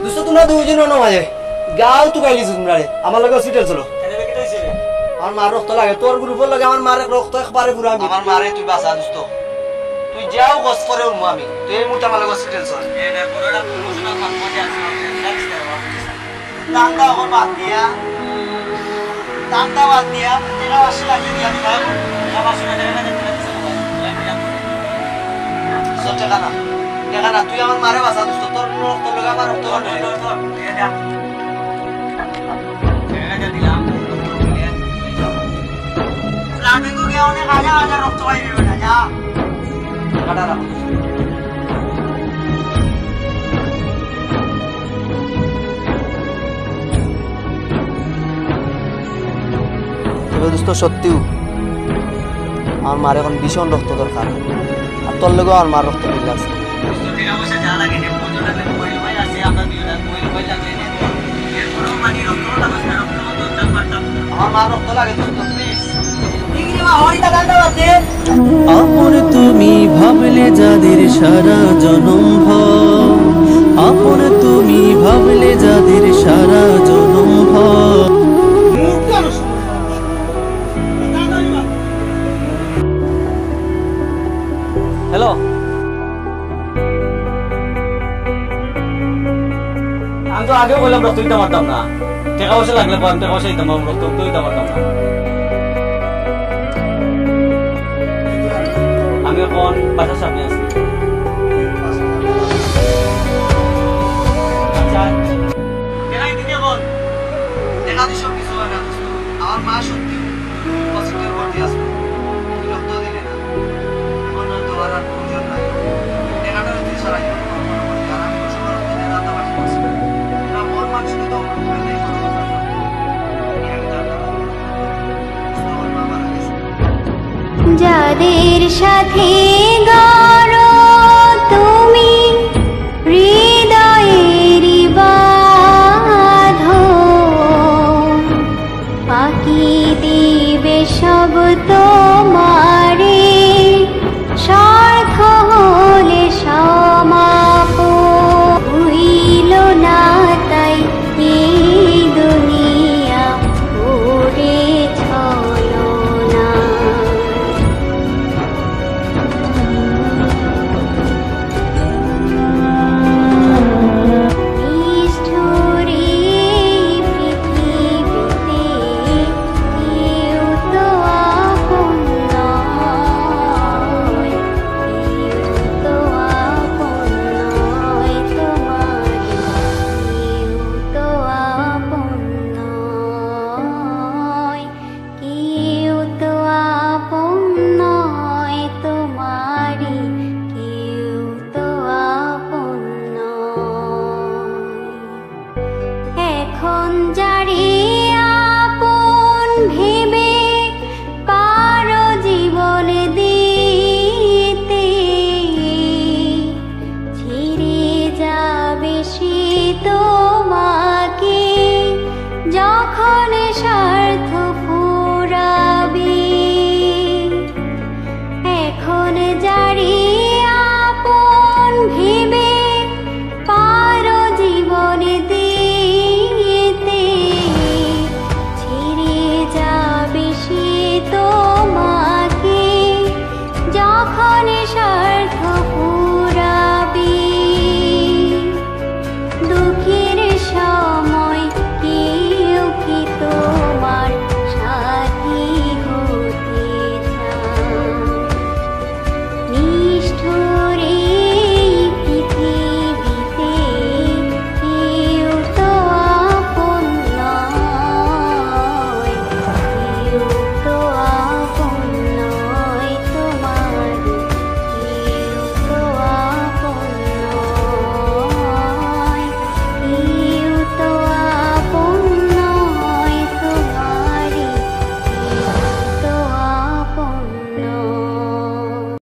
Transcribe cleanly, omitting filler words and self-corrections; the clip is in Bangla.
দোস্ত তোমরা দুইজন না মাঝে গাও তো গাই গেছো তোমরা আমার লগে হসপিটাল চলো আমার মার রক্ত লাগে তোর গ্রুপের লাগে আমার মার রক্ত একবারে পুরো আমি আমার মারে তুই বাঁচা দোস্ত তুই যাও গস করে উঠবো আমি তুই এই মুহূর্তে আমার লগে হসপিটাল চল এটা পুরোটা প্রমোশনাল কাম করে আছে নেক্সট দামটা এখন বাদ দিয়া টাকা আসে লাগে দিয়া দিলাম টাকা আসে না সব টাকা না তুই আমার মারে বাঁচা দোস্ত তোর রক্ত লগে আমার রক্ত দিলাম প্লাটিং को गया उन्हें आजा रक्त भाई बेटा जा काटा रखो তবে দোস্ত সত্যিও আমার মার এখন ভীষণ রক্ত দরকার আর তোর লগেও আমার মার রক্ত মিল লাগছে আমার মার রক্ত লাগে দোস্ত প্লিজ আপন তুমি ভাবলে যাদের সারা জনম ভর আপন তুমি ভাবলে যাদের সারা জনম ভর হ্যালো আমি তো আগেও বললাম রক্ত দিতে পারতাম না টাকা পয়সা লাগলে টাকা পয়সা দিতাম রক্ত দিতে পারতাম না আমি এখন বাসার সামনে আছি আমার মা সত্যি পজিটিভ ভর্তি আসবে তুই রক্ত দিলে না এখন তো আর প্রয়োজন নাই টাকাটা তুই সারাই আর আমি বসে রক্ত দিয়ে রাতে বাড়ি করছি না মন মানুষ তো যাদের সাথে